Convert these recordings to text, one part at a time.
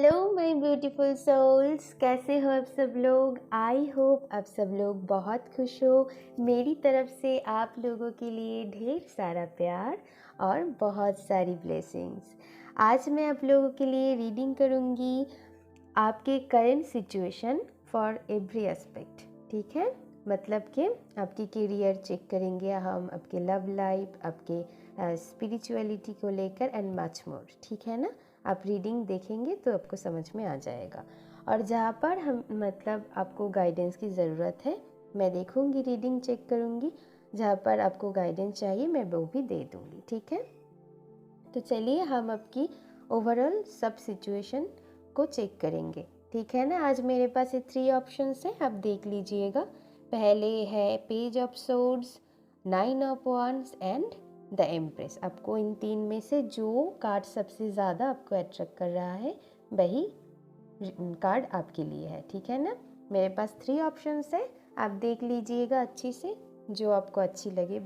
Hello my beautiful souls, कैसे हो आप सब लोग। आई होप आप सब लोग बहुत खुश हो। मेरी तरफ से आप लोगों के लिए ढेर सारा प्यार और बहुत सारी ब्लेसिंग्स। आज मैं आप लोगों के लिए रीडिंग करूँगी आपके current situation for every aspect. ठीक है, मतलब कि आपकी करियर चेक करेंगे हम, आपके लव लाइफ, आपके स्पिरिचुअलिटी को लेकर एंड मच मोर। ठीक है ना, आप रीडिंग देखेंगे तो आपको समझ में आ जाएगा। और जहाँ पर हम मतलब आपको गाइडेंस की ज़रूरत है, मैं देखूँगी, रीडिंग चेक करूँगी, जहाँ पर आपको गाइडेंस चाहिए मैं वो भी दे दूँगी। ठीक है, तो चलिए हम आपकी ओवरऑल सब सिचुएशन को चेक करेंगे। ठीक है ना, आज मेरे पास ये 3 ऑप्शंस हैं, आप देख लीजिएगा। पहले है page of swords, 9 of wands and the empress. आपको इन 3 में से जो कार्ड सबसे ज़्यादा आपको अट्रैक्ट कर रहा है वही कार्ड आपके लिए है। ठीक है ना, मेरे पास 3 ऑप्शंस है, आप देख लीजिएगा अच्छी से, जो आपको अच्छी लगे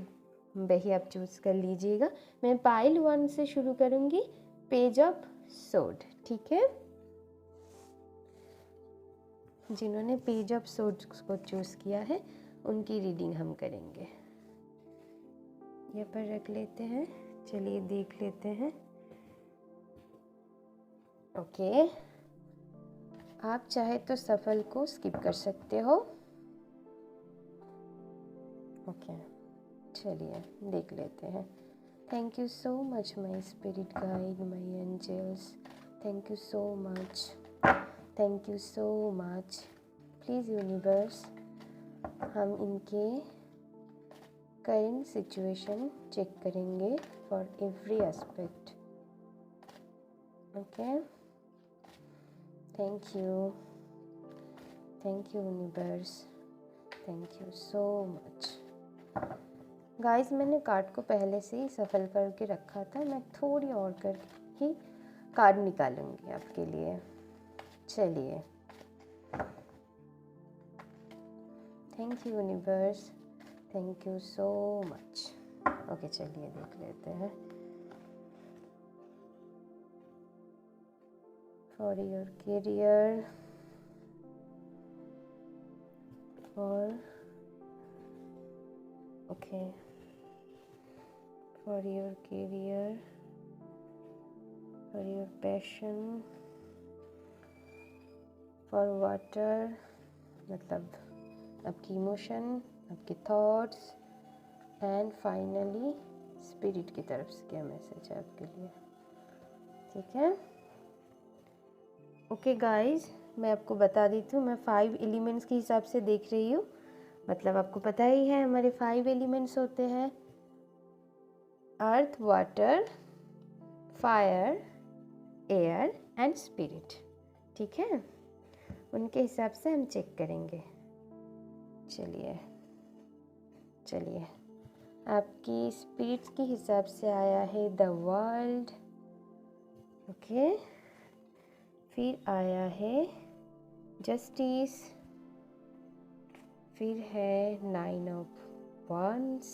वही आप चूज़ कर लीजिएगा। मैं पाइल 1 से शुरू करूँगी, पेज ऑफ सोर्ड। ठीक है, जिन्होंने पेज ऑफ सोर्ड्स को चूज़ किया है उनकी रीडिंग हम करेंगे। यहाँ पर रख लेते हैं, चलिए देख लेते हैं। ओके, आप चाहे तो सफल को स्किप कर सकते हो। ओके, चलिए देख लेते हैं। Thank you so much my spirit guide, my angels, thank you so much, thank you so much. Please universe, हम इनके करंट सिचुएशन चेक करेंगे for every aspect. Okay, thank you universe, thank you so much. Guys, मैंने card को पहले से ही सफल करके रखा था, मैं थोड़ी और करके ही कार्ड निकालूंगी आपके लिए। चलिए, thank you universe, thank you so much. Okay, चलिए देख लेते हैं। फॉर योर करियर, और okay, for your career, for your passion, for water, मतलब आपकी इमोशन, आपके थॉट्स, एंड फाइनली स्पिरिट की तरफ से क्या मैसेज है आपके लिए। ठीक है, ओके गाइस, मैं आपको बता देती हूँ, मैं 5 एलिमेंट्स के हिसाब से देख रही हूँ। मतलब आपको पता ही है हमारे 5 एलिमेंट्स होते हैं, earth, water, fire, air and spirit. ठीक है, उनके हिसाब से हम चेक करेंगे। चलिए आपकी स्पिरिट्स के हिसाब से आया है द वर्ल्ड। ओके, फिर आया है जस्टिस, फिर है 9 of wands,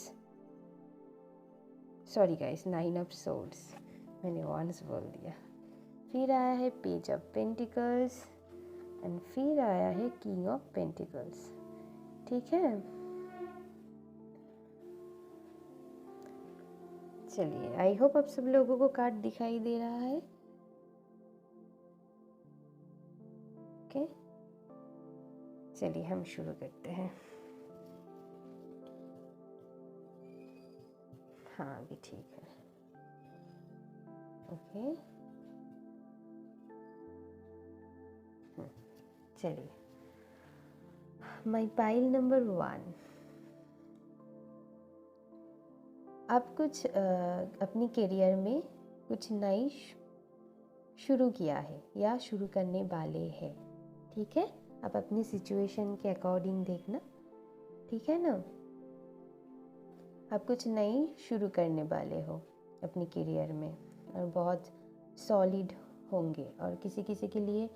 sorry guys, 9 of swords, मैंने वांड्स बोल दिया। फिर आया है पेज ऑफ पेंटिकल्स एंड फिर आया है किंग ऑफ पेंटिकल्स। ठीक है, चलिए, आई होप आप सब लोगों को कार्ड दिखाई दे रहा है। ओके, चलिए हम शुरू करते हैं। हाँ, अभी ठीक है। ओके, चलिए, माय पाइल नंबर 1। आप कुछ अपनी करियर में कुछ नई शुरू किया है या शुरू करने वाले हैं। ठीक है, आप अपनी सिचुएशन के अकॉर्डिंग देखना। ठीक है ना, आप कुछ नई शुरू करने वाले हो अपनी करियर में और बहुत सॉलिड होंगे, और किसी किसी के लिए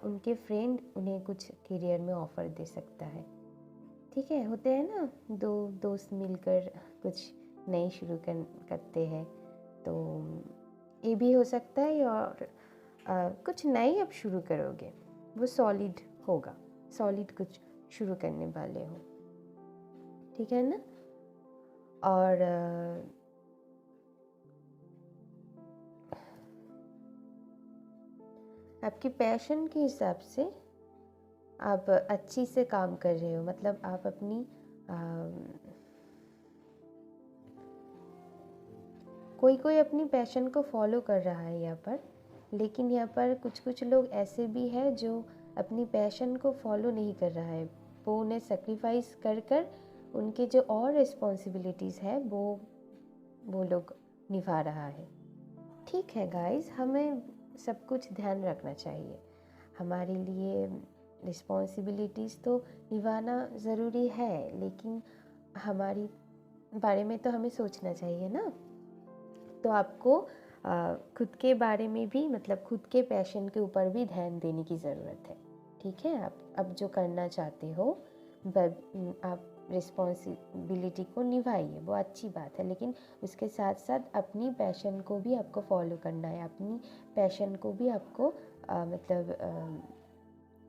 उनके फ्रेंड उन्हें कुछ करियर में ऑफ़र दे सकता है। ठीक है, होते हैं ना, 2 दोस्त मिलकर कुछ नई शुरू करते हैं, तो ये भी हो सकता है। और कुछ नए अब शुरू करोगे, वो सॉलिड होगा, सॉलिड कुछ शुरू करने वाले हो, ठीक है ना। और आपकी पैशन के हिसाब से आप अच्छी से काम कर रहे हो, मतलब आप अपनी कोई कोई अपनी पैशन को फॉलो कर रहा है यहाँ पर, लेकिन यहाँ पर कुछ कुछ लोग ऐसे भी हैं जो अपनी पैशन को फॉलो नहीं कर रहा है, वो उन्हें सेक्रीफाइस कर कर उनके जो और रिस्पॉन्सिबिलिटीज़ है वो लोग निभा रहा है। ठीक है गाइस, हमें सब कुछ ध्यान रखना चाहिए, हमारे लिए रिस्पॉन्सिबिलिटीज़ तो निभाना ज़रूरी है, लेकिन हमारी बारे में तो हमें सोचना चाहिए ना। तो आपको खुद के बारे में भी, मतलब खुद के पैशन के ऊपर भी ध्यान देने की ज़रूरत है, ठीक है। आप अब जो करना चाहते हो आप रिस्पॉन्सिबिलिटी को निभाइए, वो अच्छी बात है, लेकिन उसके साथ साथ अपनी पैशन को भी आपको फॉलो करना है, अपनी पैशन को भी आपको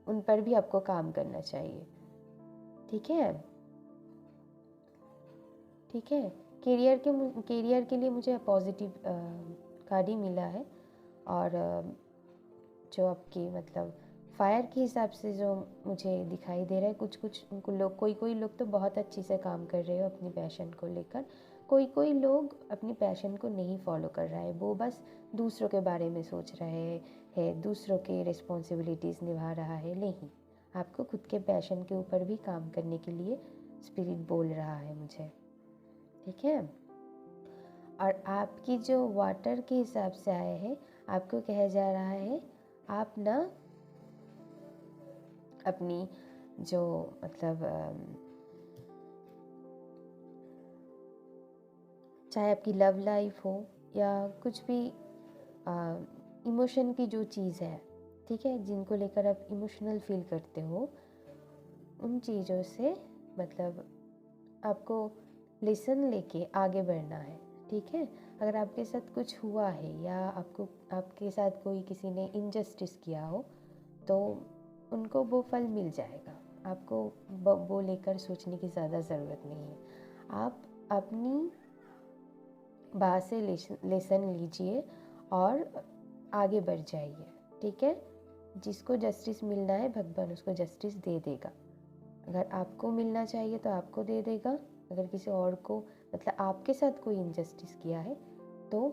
उन पर भी आपको काम करना चाहिए, ठीक है। ठीक है, करियर के लिए मुझे पॉजिटिव कार्ड ही मिला है, और जो आपकी मतलब फायर के हिसाब से जो मुझे दिखाई दे रहा है, कुछ कुछ लोग, कोई लोग तो बहुत अच्छे से काम कर रहे हो अपनी पैशन को लेकर, कोई लोग अपनी पैशन को नहीं फॉलो कर रहा है, वो बस दूसरों के बारे में सोच रहे हैं, दूसरों के रिस्पॉन्सिबिलिटीज़ निभा रहा है। नहीं, आपको खुद के पैशन के ऊपर भी काम करने के लिए स्पिरिट बोल रहा है मुझे, ठीक है। और आपकी जो वाटर के हिसाब से आए हैं, आपको कहा जा रहा है आप ना अपनी जो मतलब चाहे आपकी लव लाइफ हो या कुछ भी इमोशन की जो चीज़ है, ठीक है, जिनको लेकर आप इमोशनल फील करते हो, उन चीज़ों से मतलब आपको लेसन लेके आगे बढ़ना है, ठीक है। अगर आपके साथ कुछ हुआ है या आपके साथ किसी ने इनजस्टिस किया हो, तो उनको वो फल मिल जाएगा, आपको वो लेकर सोचने की ज़्यादा ज़रूरत नहीं है। आप अपनी बात से लेसन लीजिए और आगे बढ़ जाइए, ठीक है। जिसको जस्टिस मिलना है, भगवान उसको जस्टिस दे देगा। अगर आपको मिलना चाहिए तो आपको दे देगा, अगर किसी और को मतलब आपके साथ कोई इनजस्टिस किया है तो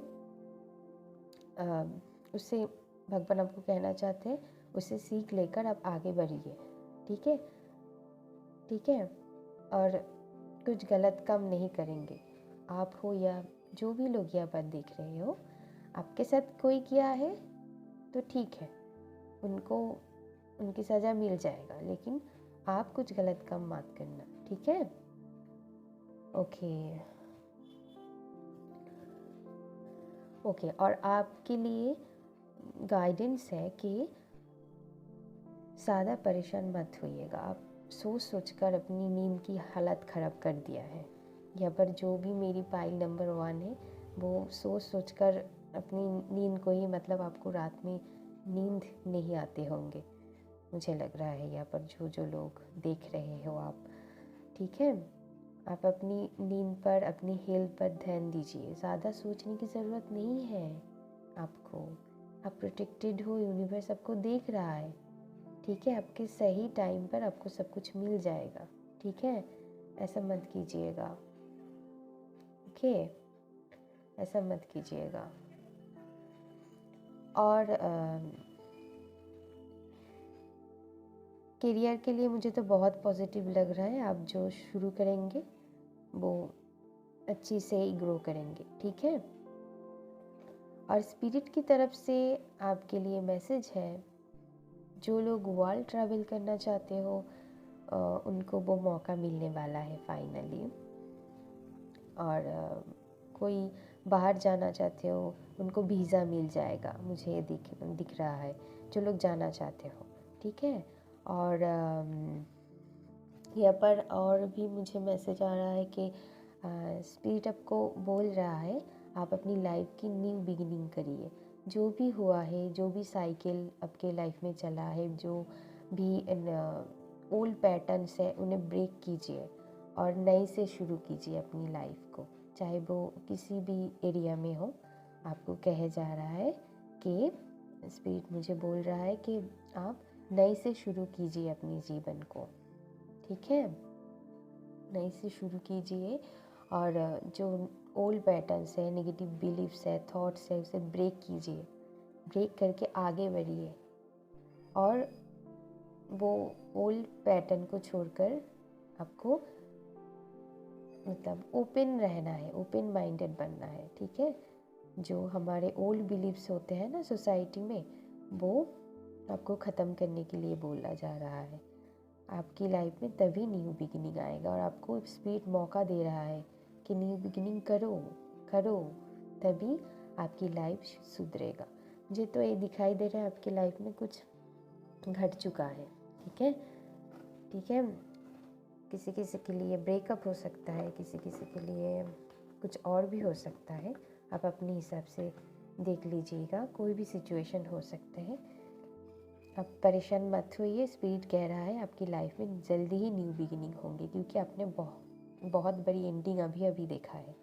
उससे भगवान आपको कहना चाहते हैं, उससे सीख लेकर आप आगे बढ़िए, ठीक है, ठीक है। और कुछ गलत काम नहीं करेंगे, आप हो या जो भी लोग यह बात देख रहे हो, आपके साथ कोई किया है तो ठीक है, उनकी सज़ा मिल जाएगा, लेकिन आप कुछ गलत काम मत करना, ठीक है। ओके, और आपके लिए गाइडेंस है कि ज़्यादा परेशान मत होइएगा। आप सोच कर अपनी नींद की हालत ख़राब कर दिया है। यहाँ पर जो भी मेरी पाइल नंबर 1 है, वो सोच कर अपनी नींद को ही, मतलब आपको रात में नींद नहीं आते होंगे, मुझे लग रहा है यहाँ पर जो लोग देख रहे हो आप, ठीक है। आप अपनी नींद पर, अपनी हेल्थ पर ध्यान दीजिए, ज़्यादा सोचने की ज़रूरत नहीं है आपको। आप प्रोटेक्टेड हो, यूनिवर्स आपको देख रहा है, ठीक है। आपके सही टाइम पर आपको सब कुछ मिल जाएगा, ठीक है। ऐसा मत कीजिएगा, ओके, ऐसा मत कीजिएगा। और करियर के लिए मुझे तो बहुत पॉजिटिव लग रहा है, आप जो शुरू करेंगे वो अच्छी से ही ग्रो करेंगे, ठीक है। और स्पिरिट की तरफ से आपके लिए मैसेज है, जो लोग वर्ल्ड ट्रैवल करना चाहते हो उनको वो मौका मिलने वाला है फाइनली। और कोई बाहर जाना चाहते हो उनको वीज़ा मिल जाएगा, मुझे ये दिख रहा है, जो लोग जाना चाहते हो, ठीक है। और यहाँ पर और भी मुझे मैसेज आ रहा है कि स्पिरिट आपको बोल रहा है आप अपनी लाइफ की न्यू बिगिनिंग करिए, जो भी हुआ है, जो भी साइकिल आपके लाइफ में चला है, जो भी ओल्ड पैटर्न्स है उन्हें ब्रेक कीजिए और नए से शुरू कीजिए अपनी लाइफ को, चाहे वो किसी भी एरिया में हो। आपको कहे जा रहा है कि स्पिरिट मुझे बोल रहा है कि आप नए से शुरू कीजिए अपने जीवन को, ठीक है, नए से शुरू कीजिए और जो ओल्ड पैटर्न्स है, नेगेटिव बिलीफ्स है, थॉट्स है, उसे ब्रेक कीजिए, ब्रेक करके आगे बढ़िए और वो ओल्ड पैटर्न को छोड़कर आपको मतलब ओपन रहना है, ओपन माइंडेड बनना है, ठीक है। जो हमारे ओल्ड बिलीव्स होते हैं ना सोसाइटी में, वो आपको ख़त्म करने के लिए बोला जा रहा है। आपकी लाइफ में तभी न्यू बिगिनिंग आएगा और आपको स्पिरिट मौका दे रहा है कि न्यू बिगिनिंग करो करो, तभी आपकी लाइफ सुधरेगा। मुझे तो ये दिखाई दे रहा है आपकी लाइफ में कुछ घट चुका है, ठीक है, ठीक है। किसी किसी के लिए ब्रेकअप हो सकता है, किसी किसी के लिए कुछ और भी हो सकता है। आप अपने हिसाब से देख लीजिएगा, कोई भी सिचुएशन हो सकता है। आप परेशान मत होइए, स्पिरिट कह रहा है आपकी लाइफ में जल्दी ही न्यू बिगिनिंग होंगे, क्योंकि आपने बहुत बड़ी एंडिंग अभी अभी देखा है।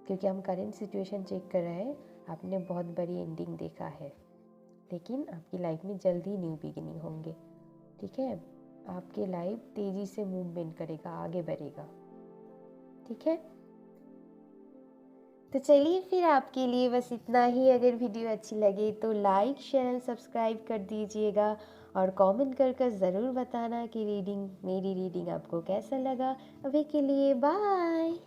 क्योंकि हम करेंट सिचुएशन चेक कर रहे हैं, आपने बहुत बड़ी एंडिंग देखा है, लेकिन आपकी लाइफ में जल्दी न्यू बिगिनिंग होंगे, ठीक है। आपकी लाइफ तेज़ी से मूवमेंट करेगा, आगे बढ़ेगा, ठीक है। तो चलिए फिर आपके लिए बस इतना ही। अगर वीडियो अच्छी लगे तो लाइक शेयर एंड सब्सक्राइब कर दीजिएगा और कमेंट कर ज़रूर बताना कि मेरी रीडिंग आपको कैसा लगा। अभी के लिए बाय।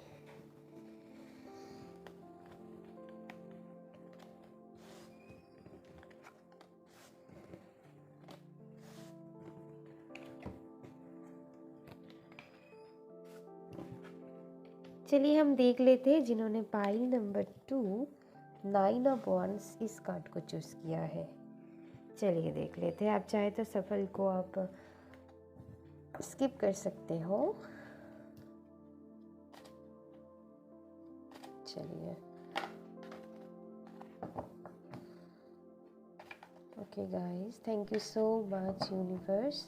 चलिए हम देख लेते हैं जिन्होंने पाइल नंबर 2 9 ऑफ वॉन्ड्स इस कार्ड को चूज़ किया है। चलिए देख लेते हैं। आप चाहे तो सफल को आप स्किप कर सकते हो। चलिए okay guys, thank you so much universe.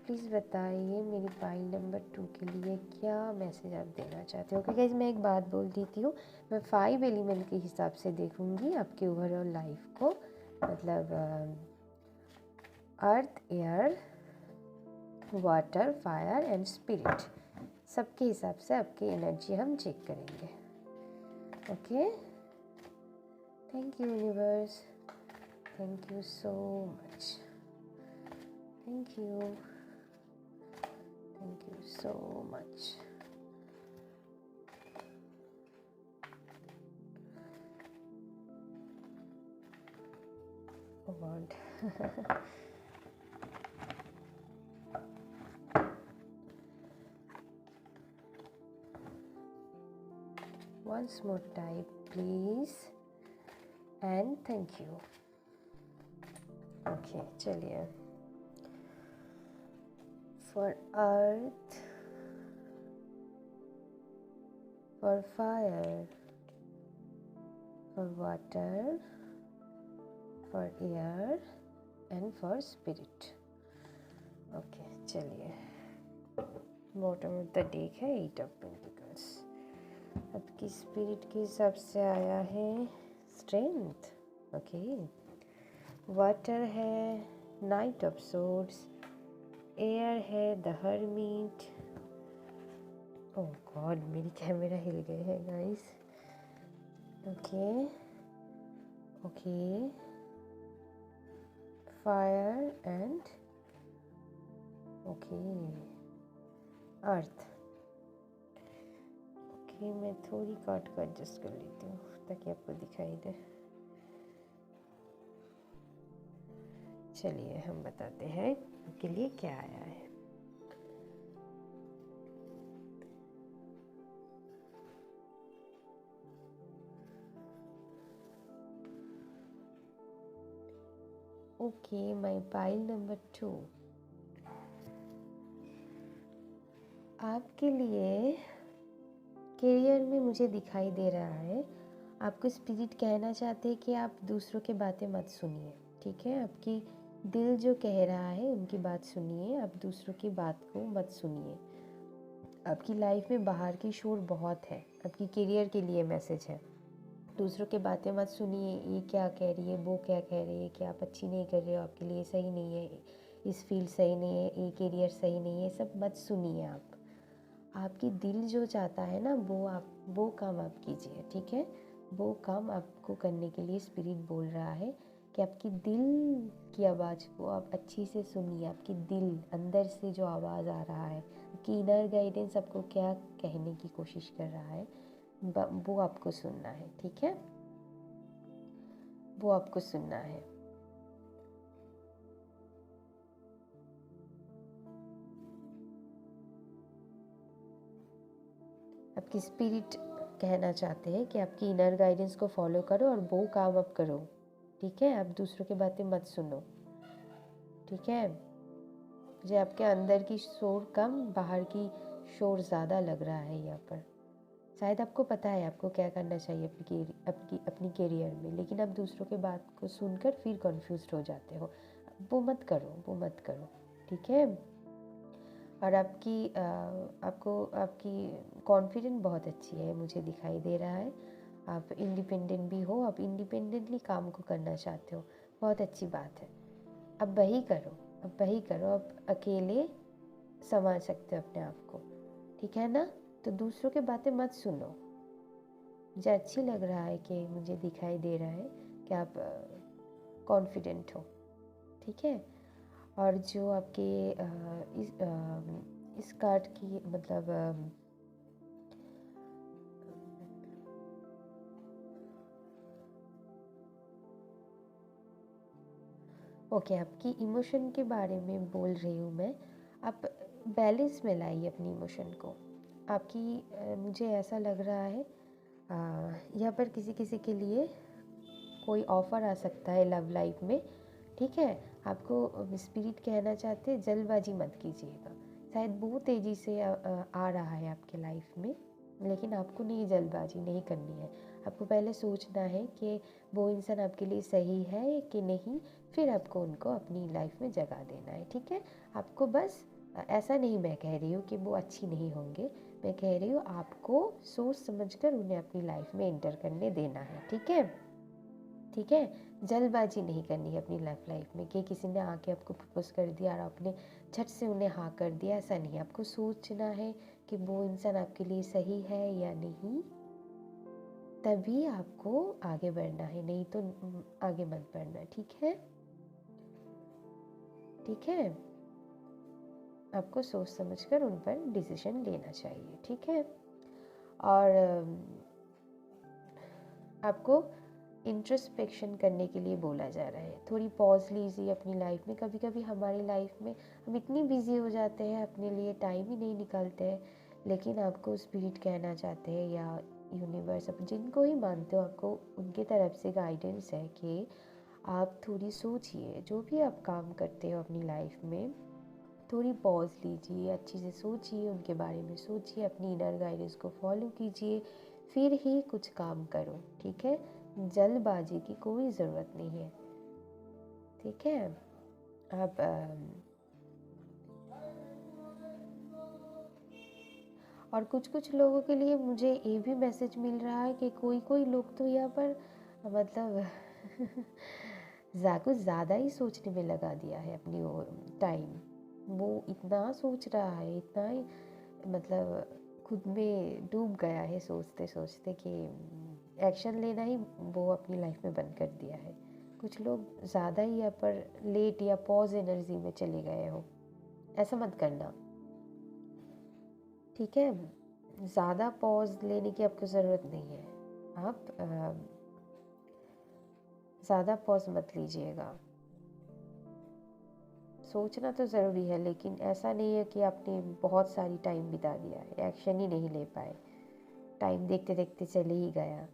Please बताइए मेरी पाइल नंबर 2 के लिए क्या मैसेज आप देना चाहते हो। क्योंकि मैं एक बात बोल देती हूँ, मैं 5 एलिमेंट के हिसाब से देखूँगी आपके ओवरऑल लाइफ को, मतलब earth, air, water, fire and spirit, सबके हिसाब से आपकी एनर्जी हम चेक करेंगे। Okay, thank you universe, thank you so much, thank you, thank you so much. Oh God. Once more time please and thank you. Okay, चलिए। For earth, for fire, for water, for air and for spirit. Okay, चलिए। Bottom of the deck है 8 of pentacles. आपकी spirit के हिसाब से आया है strength. Okay, water है नाइट ऑफ सोर्ड्स, एयर है द हर्मिट। ओह गॉड, मेरी कैमरा हिल गए है guys. Okay okay, fire and okay earth. Okay, मैं थोड़ी कार्ड को एडजस्ट कर लेती हूँ ताकि आपको दिखाई दे। चलिए हम बताते हैं आपके लिए क्या आया है। ओके, माय पाइल नंबर 2 आपके लिए करियर में मुझे दिखाई दे रहा है आपको स्पिरिट कहना चाहते हैं कि आप दूसरों की बातें मत सुनिए, ठीक है। आपकी दिल जो कह रहा है उनकी बात सुनिए, आप दूसरों की बात को मत सुनिए। आपकी लाइफ में बाहर की शोर बहुत है, आपकी करियर के लिए मैसेज है। दूसरों की बातें मत सुनिए, ये क्या कह रही है, वो क्या कह रही है, कि आप अच्छी नहीं कर रहे हो, आपके लिए सही नहीं है, इस फील्ड सही नहीं है, ये करियर सही नहीं है, सब मत सुनिए। आप आपकी दिल जो चाहता है ना वो काम आप कीजिए, ठीक है। वो काम आपको करने के लिए स्पिरिट बोल रहा है कि आपकी दिल की आवाज़ को आप अच्छी से सुनिए। आपकी दिल अंदर से जो आवाज़ आ रहा है, आपकी इनर गाइडेंस आपको क्या कहने की कोशिश कर रहा है, वो आपको सुनना है, ठीक है। वो आपको सुनना है। आपकी स्पिरिट कहना चाहते हैं कि आपकी इनर गाइडेंस को फॉलो करो और वो काम आप करो, ठीक है। आप दूसरों की बातें मत सुनो, ठीक है। मुझे आपके अंदर की शोर कम, बाहर की शोर ज़्यादा लग रहा है यहाँ पर। शायद आपको पता है आपको क्या करना चाहिए अपनी करियर में, लेकिन आप दूसरों के बात को सुनकर फिर कंफ्यूज्ड हो जाते हो। वो मत करो, ठीक है। और आपकी कॉन्फिडेंट बहुत अच्छी है, मुझे दिखाई दे रहा है। आप इंडिपेंडेंट भी हो, आप इंडिपेंडेंटली काम को करना चाहते हो, बहुत अच्छी बात है। अब वही करो, आप अकेले संभाल सकते हो अपने आप को, ठीक है ना। तो दूसरों की बातें मत सुनो। मुझे अच्छी लग रहा है कि मुझे दिखाई दे रहा है कि आप कॉन्फिडेंट हो, ठीक है। और जो आपके इस कार्ड की मतलब ओके, आपकी इमोशन के बारे में बोल रही हूँ मैं। आप बैलेंस में लाइए अपनी इमोशन को। आपकी मुझे ऐसा लग रहा है यहाँ पर किसी किसी के लिए कोई ऑफ़र आ सकता है लव लाइफ में, ठीक है। आपको स्पिरिट कहना चाहते हैं जल्दबाजी मत कीजिएगा। शायद बहुत तेज़ी से आ रहा है आपके लाइफ में, लेकिन आपको नहीं, जल्दबाजी नहीं करनी है। आपको पहले सोचना है कि वो इंसान आपके लिए सही है कि नहीं, फिर आपको उनको अपनी लाइफ में जगह देना है, ठीक है। आपको बस ऐसा नहीं मैं कह रही हूँ कि वो अच्छी नहीं होंगे, मैं कह रही हूँ आपको सोच समझकर उन्हें अपनी लाइफ में एंटर करने देना है, ठीक है। ठीक है, जल्दबाजी नहीं करनी है अपनी लव लाइफ में कि किसी ने आके आपको प्रपोज कर दिया और आपने झट से उन्हें हाँ कर दिया, ऐसा नहीं। आपको सोचना है कि वो इंसान आपके लिए सही है या नहीं, तभी आपको आगे बढ़ना है, नहीं तो आगे मत बढ़ना, ठीक है। ठीक है, आपको सोच समझकर उन पर डिसीजन लेना चाहिए, ठीक है। और आपको इंट्रोस्पेक्शन करने के लिए बोला जा रहा है। थोड़ी पॉज लीजिए अपनी लाइफ में। कभी कभी हमारी लाइफ में हम इतनी बिजी हो जाते हैं, अपने लिए टाइम ही नहीं निकालते हैं, लेकिन आपको स्पिरिट कहना चाहते हैं या यूनिवर्स, आप जिनको ही मानते हो, आपको उनके तरफ से गाइडेंस है कि आप थोड़ी सोचिए, जो भी आप काम करते हो अपनी लाइफ में, थोड़ी पॉज लीजिए, अच्छी से सोचिए, उनके बारे में सोचिए, अपनी इनर गाइडेंस को फॉलो कीजिए, फिर ही कुछ काम करो, ठीक है। जल्दबाजी की कोई ज़रूरत नहीं है, ठीक है। आप और कुछ लोगों के लिए मुझे ये भी मैसेज मिल रहा है कि कोई लोग तो यहाँ पर मतलब कुछ ज़्यादा ही सोचने में लगा दिया है अपनी टाइम। वो इतना सोच रहा है, इतना ही मतलब खुद में डूब गया है सोचते सोचते कि एक्शन लेना ही वो अपनी लाइफ में बंद कर दिया है। कुछ लोग ज़्यादा ही यहाँ पर लेट या पॉज एनर्जी में चले गए हो, ऐसा मत करना, ठीक है। ज़्यादा पॉज लेने की आपको ज़रूरत नहीं है। आप ज़्यादा पॉज मत लीजिएगा। सोचना तो ज़रूरी है, लेकिन ऐसा नहीं है कि आपने बहुत सारी टाइम बिता दिया है, एक्शन ही नहीं ले पाए, टाइम देखते देखते चले ही गया,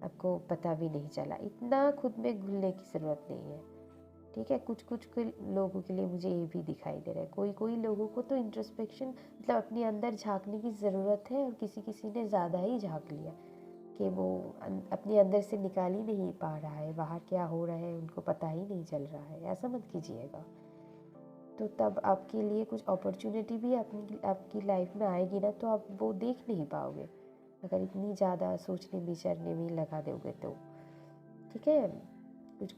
आपको पता भी नहीं चला। इतना खुद में घुलने की ज़रूरत नहीं है, ठीक है। कुछ लोगों के लिए मुझे ये भी दिखाई दे रहा है, कोई लोगों को तो इंट्रोस्पेक्शन मतलब अपने अंदर झांकने की ज़रूरत है, और किसी किसी ने ज़्यादा ही झांक लिया, कि वो अपने अंदर से निकाल ही नहीं पा रहा है, बाहर क्या हो रहा है उनको पता ही नहीं चल रहा है, ऐसा मत कीजिएगा। तो तब आपके लिए कुछ अपॉर्चुनिटी भी आपकी लाइफ में आएगी ना, तो आप वो देख नहीं पाओगे अगर इतनी ज़्यादा सोचने विचारने में लगा दोगे तो। ठीक है,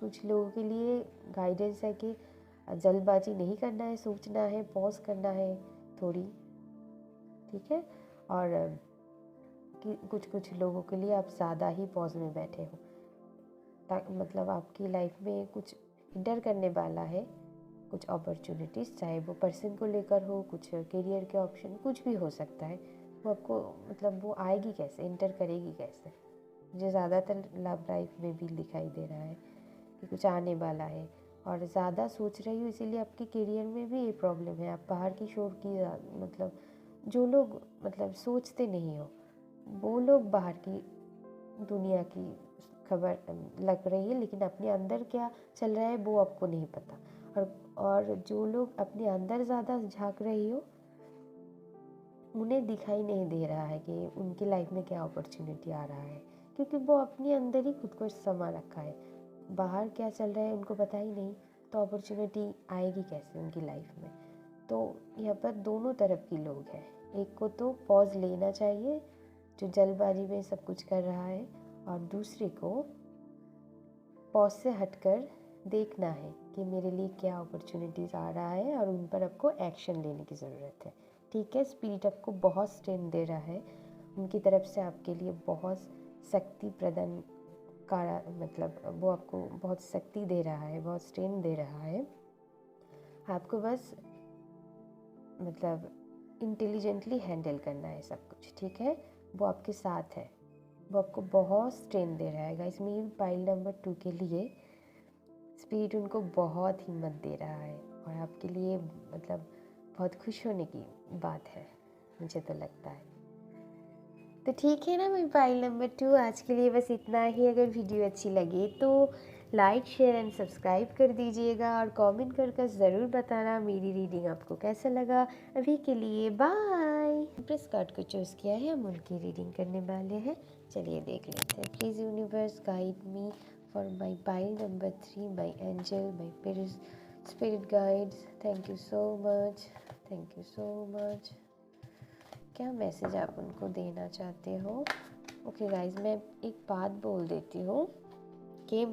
कुछ लोगों के लिए गाइडेंस है कि जल्दबाजी नहीं करना है, सोचना है, पॉज करना है थोड़ी। ठीक है, और कुछ लोगों के लिए आप ज़्यादा ही पॉज में बैठे हो, मतलब आपकी लाइफ में कुछ इंटर करने वाला है, कुछ अपॉर्चुनिटीज़, चाहे वो पर्सन को लेकर हो, कुछ करियर के ऑप्शन, कुछ भी हो सकता है। वो आपको मतलब वो आएगी कैसे, इंटर करेगी कैसे? मुझे ज़्यादातर लव लाइफ में भी दिखाई दे रहा है कि कुछ आने वाला है, और ज़्यादा सोच रही हूँ इसीलिए आपके करियर में भी ये प्रॉब्लम है। आप बाहर की शोर की मतलब जो लोग मतलब सोचते नहीं हो, वो लोग बाहर की दुनिया की खबर लग रही है, लेकिन अपने अंदर क्या चल रहा है वो आपको नहीं पता। और जो लोग अपने अंदर ज़्यादा झांक रही हो, उन्हें दिखाई नहीं दे रहा है कि उनकी लाइफ में क्या अपॉर्चुनिटी आ रहा है, क्योंकि वो अपने अंदर ही खुद को समा रखा है। बाहर क्या चल रहा है उनको पता ही नहीं, तो अपॉर्चुनिटी आएगी कैसे उनकी लाइफ में? तो यहाँ पर दोनों तरफ के लोग हैं। एक को तो पॉज लेना चाहिए जो जल्दबाजी में सब कुछ कर रहा है, और दूसरे को पॉज से हटकर देखना है कि मेरे लिए क्या अपॉर्चुनिटीज़ आ रहा है, और उन पर आपको एक्शन लेने की ज़रूरत है। ठीक है, स्पिरिट आपको बहुत स्ट्रेंथ दे रहा है, उनकी तरफ से आपके लिए बहुत शक्ति प्रदान का, मतलब वो आपको बहुत शक्ति दे रहा है, बहुत स्ट्रेंथ दे रहा है। आपको बस मतलब इंटेलिजेंटली हैंडल करना है सब कुछ। ठीक है, वो आपके साथ है, वो आपको बहुत स्ट्रेंथ दे रहा है गाइस। मेरी पाइल नंबर 2 के लिए स्पिरिट उनको बहुत हिम्मत दे रहा है, और आपके लिए मतलब बहुत खुश होने की बात है, मुझे तो लगता है। तो ठीक है ना, मेरी पाइल नंबर 2 आज के लिए बस इतना ही। अगर वीडियो अच्छी लगे तो लाइक शेयर एंड सब्सक्राइब कर दीजिएगा, और कमेंट कर ज़रूर बताना मेरी रीडिंग आपको कैसा लगा। अभी के लिए बाय। प्रेस कार्ड को चूज़ किया है, हम उनकी रीडिंग करने वाले हैं। चलिए देख लेते हैं। Please universe guide me for my pile number 3, my angel, my spirit guides. Thank you so much, thank you so much. क्या मैसेज आप उनको देना चाहते हो? ओके गाइज, मैं एक बात बोल देती हूँ कि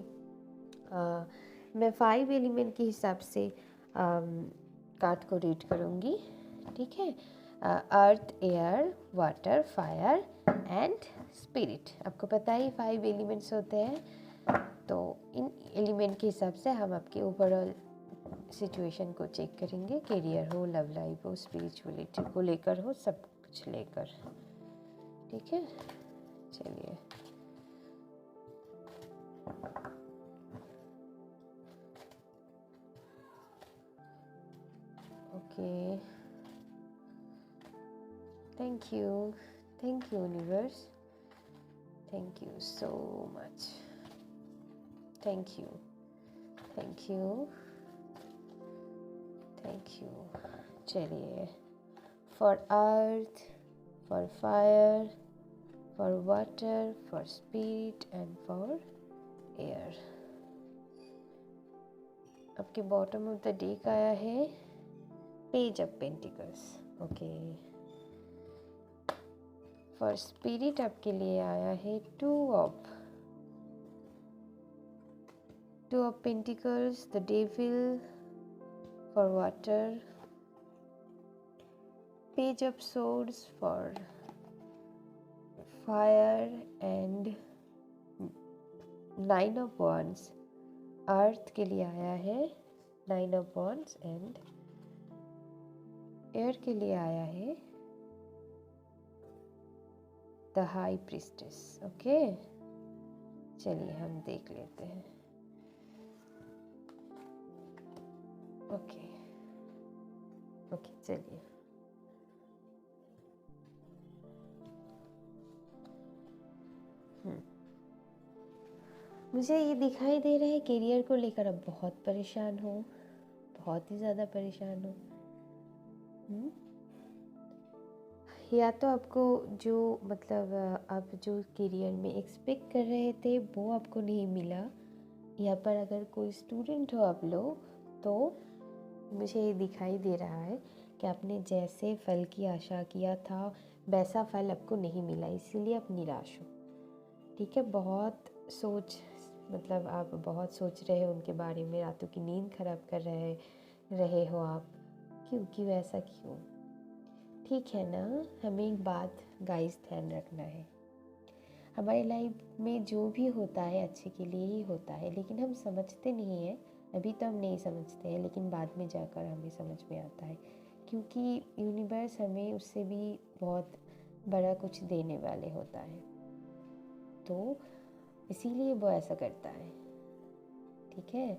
मैं 5 एलिमेंट के हिसाब से कार्ड को रीड करूँगी। ठीक है, earth, air, water, fire and spirit. आपको पता ही 5 एलिमेंट्स होते हैं, तो इन एलिमेंट के हिसाब से हम आपके ओवरऑल सिचुएशन को चेक करेंगे। करियर हो, लव लाइफ हो, स्पिरिचुअलिटी को लेकर हो, सब कुछ लेकर। ठीक है, चलिए। Okay, thank you universe, thank you so much, thank you, thank you, thank you. चलिए, for earth, for fire, for water, for spirit and for air. आपके बॉटम ऑफ द डेक आया है page of pentacles. Okay, for spirit आपके लिए आया है two of pentacles, the devil. For water, page of swords for fire and 9 of wands अर्थ के लिए आया है 9 ऑफ wands, एंड एयर के लिए आया है द हाई प्रीस्टेस। ओके, चलिए हम देख लेते हैं। ओके ओके, चलिए। मुझे ये दिखाई दे रहा है करियर को लेकर अब बहुत परेशान हो, बहुत ही ज़्यादा परेशान हो। या तो आपको जो मतलब आप जो करियर में एक्सपेक्ट कर रहे थे वो आपको नहीं मिला, या पर अगर कोई स्टूडेंट हो आप लोग, तो मुझे ये दिखाई दे रहा है कि आपने जैसे फल की आशा किया था वैसा फल आपको नहीं मिला, इसीलिए आप निराश हो। ठीक है, बहुत सोच मतलब आप बहुत सोच रहे हो उनके बारे में, रातों की नींद खराब कर रहे हो आप। क्यों ऐसा क्यों? ठीक है ना, हमें एक बात गाइस ध्यान रखना है, हमारी लाइफ में जो भी होता है अच्छे के लिए ही होता है, लेकिन हम समझते नहीं हैं। अभी तो हम नहीं समझते हैं, लेकिन बाद में जाकर हमें समझ में आता है, क्योंकि यूनिवर्स हमें उससे भी बहुत बड़ा कुछ देने वाले होता है, तो इसीलिए वो ऐसा करता है। ठीक है,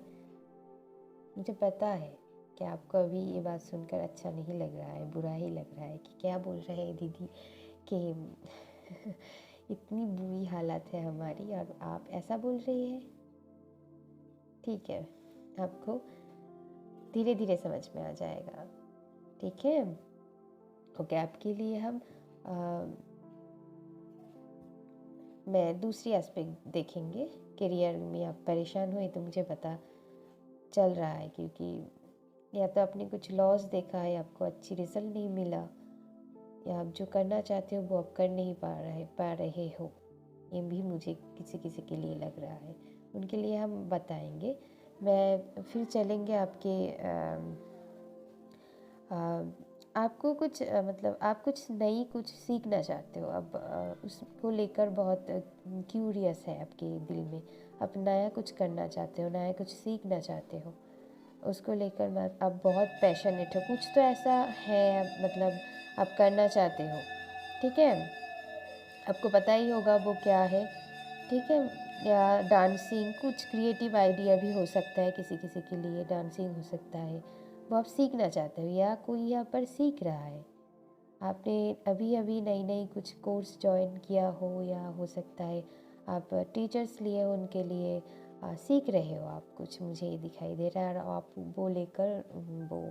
मुझे पता है कि आपको अभी ये बात सुनकर अच्छा नहीं लग रहा है, बुरा ही लग रहा है कि क्या बोल रहे हैं दीदी कि इतनी बुरी हालत है हमारी और आप ऐसा बोल रही है। ठीक है, आपको धीरे धीरे समझ में आ जाएगा। ठीक है, ओके, आपके लिए हम मैं दूसरी एस्पेक्ट देखेंगे। करियर में आप परेशान हुए तो मुझे पता चल रहा है, क्योंकि या तो आपने कुछ लॉस देखा है, आपको अच्छी रिजल्ट नहीं मिला, या आप जो करना चाहते हो वो आप कर नहीं पा रहे हो। ये भी मुझे किसी किसी के लिए लग रहा है, उनके लिए हम बताएंगे। मैं फिर चलेंगे आपके आपको कुछ मतलब आप कुछ नई कुछ सीखना चाहते हो, अब उसको लेकर बहुत क्यूरियस है आपके दिल में, आप नया कुछ करना चाहते हो, नया कुछ सीखना चाहते हो, उसको लेकर आप बहुत पैशनेट हो, कुछ तो ऐसा है मतलब आप करना चाहते हो। ठीक है, आपको पता ही होगा वो क्या है। ठीक है, या डांसिंग, कुछ क्रिएटिव आइडिया भी हो सकता है, किसी किसी के लिए डांसिंग हो सकता है, वो आप सीखना चाहते हो, या कोई यहाँ पर सीख रहा है, आपने अभी अभी नई नई कुछ कोर्स ज्वाइन किया हो, या हो सकता है आप टीचर्स लिए हो, उनके लिए सीख रहे हो आप कुछ, मुझे ये दिखाई दे रहा है, और आप वो लेकर वो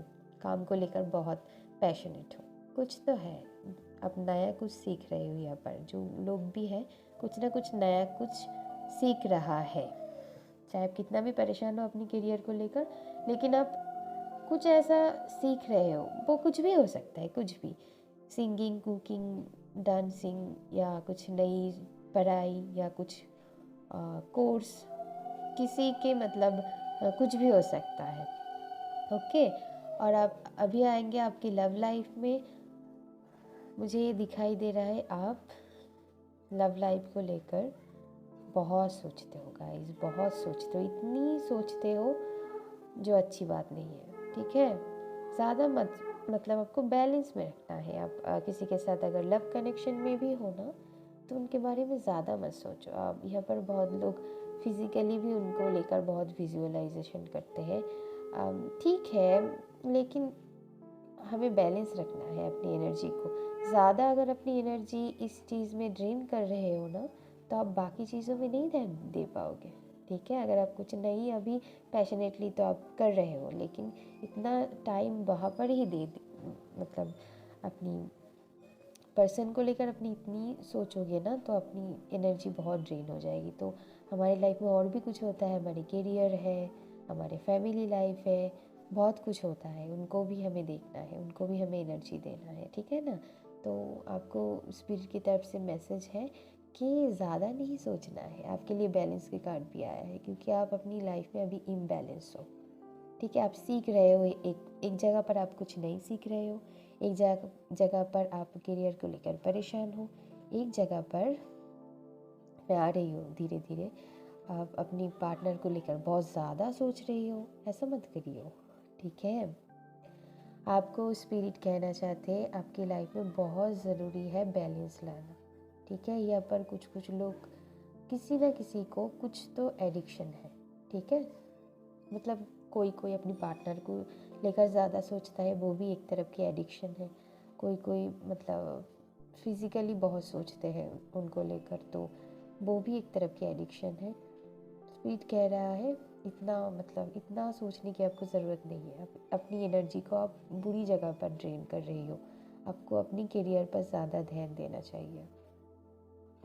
काम को लेकर बहुत पैशनेट हो, कुछ तो है, आप नया कुछ सीख रहे हो। यहाँ पर जो लोग भी हैं कुछ ना कुछ नया कुछ सीख रहा है, चाहे आप कितना भी परेशान हो अपनी करियर को लेकर, लेकिन आप कुछ ऐसा सीख रहे हो, वो कुछ भी हो सकता है, कुछ भी, सिंगिंग, कुकिंग, डांसिंग, या कुछ नई पढ़ाई, या कुछ कोर्स, किसी के मतलब कुछ भी हो सकता है। ओके, और आप अभी आएंगे आपकी लव लाइफ में। मुझे ये दिखाई दे रहा है आप लव लाइफ को लेकर बहुत सोचते हो गाइस, बहुत सोचते हो, इतनी सोचते हो जो अच्छी बात नहीं है। ठीक है, ज़्यादा मत मतलब आपको बैलेंस में रखना है। आप किसी के साथ अगर लव कनेक्शन में भी हो ना, तो उनके बारे में ज़्यादा मत सोचो। आप यहाँ पर बहुत लोग फिज़िकली भी उनको लेकर बहुत विजुअलाइजेशन करते हैं, ठीक है, लेकिन हमें बैलेंस रखना है अपनी एनर्जी को। ज़्यादा अगर अपनी एनर्जी इस चीज़ में ड्रेन कर रहे हो ना, तो आप बाकी चीज़ों में नहीं ध्यान दे पाओगे। ठीक है, अगर आप कुछ नहीं अभी पैशनेटली तो आप कर रहे हो, लेकिन इतना टाइम वहाँ पर ही मतलब अपनी पर्सन को लेकर अपनी इतनी सोचोगे ना, तो अपनी एनर्जी बहुत ड्रेन हो जाएगी। तो हमारी लाइफ में और भी कुछ होता है, हमारी करियर है, हमारे फैमिली लाइफ है, बहुत कुछ होता है, उनको भी हमें देखना है, उनको भी हमें एनर्जी देना है। ठीक है ना, तो आपको स्पिरिट की तरफ से मैसेज है कि ज़्यादा नहीं सोचना है। आपके लिए बैलेंस की कार्ड भी आया है, क्योंकि आप अपनी लाइफ में अभी इम्बैलेंस हो। ठीक है, आप सीख रहे हो, एक जगह पर आप कुछ नहीं सीख रहे हो, एक जगह पर आप करियर को लेकर परेशान हो, एक जगह पर मैं आ रही हूँ धीरे धीरे, आप अपनी पार्टनर को लेकर बहुत ज़्यादा सोच रही हो। ऐसा मत करियो। ठीक है, आपको स्पिरिट कहना चाहते हैं आपकी लाइफ में बहुत ज़रूरी है बैलेंस लाना। ठीक है, यहाँ पर कुछ कुछ लोग, किसी ना किसी को कुछ तो एडिक्शन है। ठीक है, मतलब कोई कोई अपनी पार्टनर को लेकर ज़्यादा सोचता है, वो भी एक तरफ की एडिक्शन है। कोई कोई मतलब फिज़िकली बहुत सोचते हैं उनको लेकर, तो वो भी एक तरफ की एडिक्शन है। स्पिरिट कह रहा है इतना मतलब इतना सोचने की आपको ज़रूरत नहीं है। अपनी एनर्जी को आप बुरी जगह पर ड्रेन कर रही हो। आपको अपनी करियर पर ज़्यादा ध्यान देना चाहिए।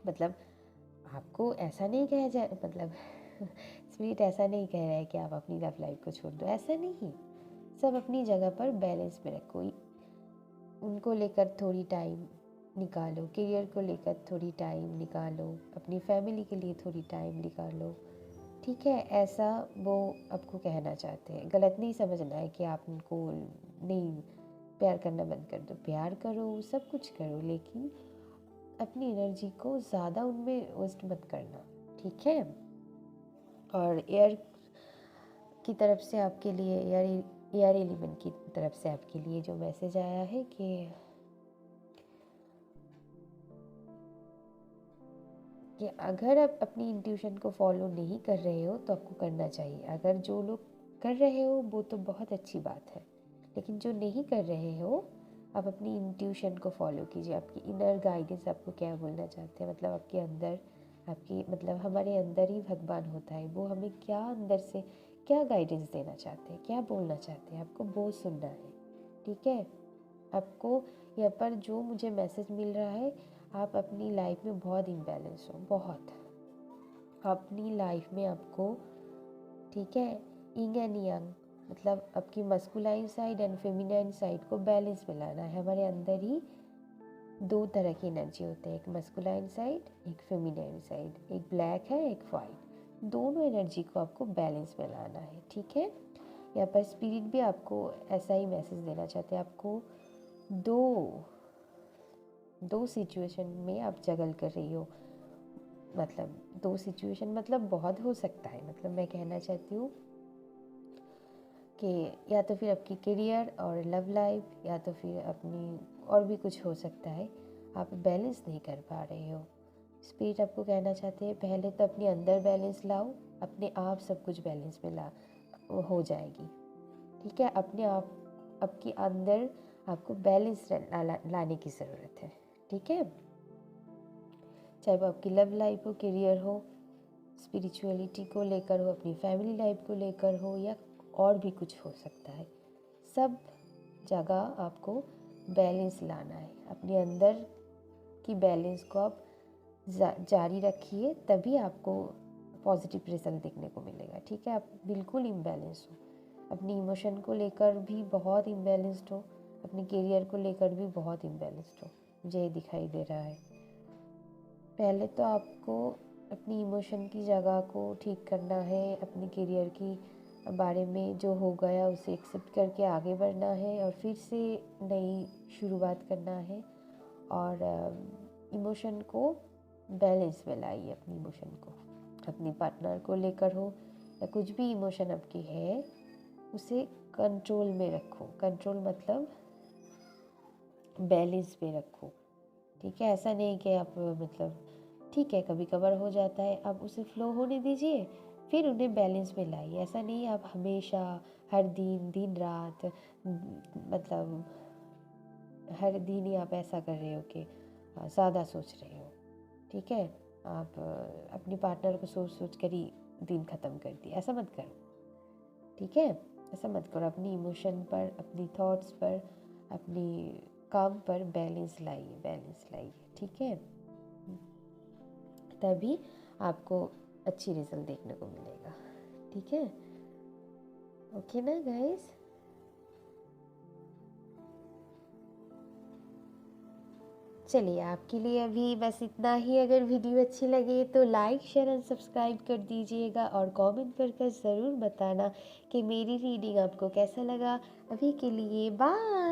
मतलब आपको ऐसा नहीं कहा जाए, मतलब स्पिरिट ऐसा नहीं कह रहा है कि आप अपनी लव लाइफ को छोड़ दो, ऐसा नहीं। सब अपनी जगह पर बैलेंस में रखो। उनको लेकर थोड़ी टाइम निकालो, करियर को लेकर थोड़ी टाइम निकालो, अपनी फैमिली के लिए थोड़ी टाइम निकालो, ठीक है। ऐसा वो आपको कहना चाहते हैं। गलत नहीं समझना है कि आप उनको नहीं, प्यार करना बंद कर दो, प्यार करो, सब कुछ करो, लेकिन अपनी एनर्जी को ज़्यादा उनमें वेस्ट मत करना, ठीक है। और एयर की तरफ से आपके लिए, एयर एलिमेंट की तरफ से आपके लिए जो मैसेज आया है कि अगर आप अपनी इंट्यूशन को फॉलो नहीं कर रहे हो तो आपको करना चाहिए। अगर जो लोग कर रहे हो वो तो बहुत अच्छी बात है, लेकिन जो नहीं कर रहे हो, आप अपनी इंट्यूशन को फॉलो कीजिए। आपकी इनर गाइडेंस आपको क्या बोलना चाहते हैं, मतलब आपके अंदर, आपकी मतलब हमारे अंदर ही भगवान होता है, वो हमें क्या अंदर से क्या गाइडेंस देना चाहते हैं, क्या बोलना चाहते हैं, आपको वो सुनना है, ठीक है। आपको यहाँ पर जो मुझे मैसेज मिल रहा है, आप अपनी लाइफ में बहुत इम्बैलेंस हो, बहुत अपनी लाइफ में आपको, ठीक है, यिंग एंड यांग, मतलब आपकी masculine side and feminine side को बैलेंस में लाना है। हमारे अंदर ही दो तरह की एनर्जी होते हैं, एक मस्कुलाइन साइड, एक फेमिनाइन साइड, एक ब्लैक है, एक वाइट। दोनों एनर्जी को आपको बैलेंस में लाना है, ठीक है। यहाँ पर स्पिरिट भी आपको ऐसा ही मैसेज देना चाहते हैं। आपको दो सिचुएशन में आप जगल कर रही हो, मतलब दो सिचुएशन, मतलब बहुत हो सकता है। मतलब मैं कहना चाहती हूँ कि या तो फिर आपकी करियर और लव लाइफ, या तो फिर अपनी और भी कुछ हो सकता है, आप बैलेंस नहीं कर पा रहे हो। स्पिरिट आपको कहना चाहते हैं पहले तो अपने अंदर बैलेंस लाओ, अपने आप सब कुछ बैलेंस में हो जाएगी, ठीक है। अपने आप, आपके अंदर आपको बैलेंस लाने की ज़रूरत है, ठीक है। चाहे वो आपकी लव लाइफ हो, करियर हो, स्पिरिचुअलिटी को लेकर हो, अपनी फैमिली लाइफ को लेकर हो, या और भी कुछ हो सकता है। सब जगह आपको बैलेंस लाना है। अपने अंदर की बैलेंस को आप जारी रखिए, तभी आपको पॉजिटिव रिजल्ट देखने को मिलेगा, ठीक है। आप बिल्कुल इम्बैलेंस हो, अपनी इमोशन को लेकर भी बहुत इम्बैलेंस्ड हो, अपने करियर को लेकर भी बहुत इम्बैलेंस्ड हो, मुझे ये दिखाई दे रहा है। पहले तो आपको अपनी इमोशन की जगह को ठीक करना है, अपनी करियर की बारे में जो हो गया उसे एक्सेप्ट करके आगे बढ़ना है, और फिर से नई शुरुआत करना है। और इमोशन को बैलेंस में लाइए। अपनी इमोशन को, अपनी पार्टनर को लेकर हो या कुछ भी इमोशन आपकी है, उसे कंट्रोल में रखो। कंट्रोल मतलब बैलेंस में रखो, ठीक है। ऐसा नहीं कि आप, मतलब ठीक है कभी कभार हो जाता है, आप उसे फ्लो होने दीजिए, फिर उन्हें बैलेंस में लाइए। ऐसा नहीं आप हमेशा, हर दिन, दिन रात, मतलब हर दिन ही आप ऐसा कर रहे हो कि ज़्यादा सोच रहे हो, ठीक है। आप अपने पार्टनर को सोच सोच कर ही दिन ख़त्म कर दिए, ऐसा मत करो, ठीक है। ऐसा मत करो। अपनी इमोशन पर, अपनी थॉट्स पर, अपनी काम पर बैलेंस लाइए, बैलेंस लाइए, ठीक है। तभी आपको अच्छी रिजल्ट देखने को मिलेगा, ठीक है। ओके ना गाइस। चलिए, आपके लिए अभी बस इतना ही। अगर वीडियो अच्छी लगे तो लाइक, शेयर एंड सब्सक्राइब कर दीजिएगा, और कमेंट कर ज़रूर बताना कि मेरी रीडिंग आपको कैसा लगा। अभी के लिए बाय।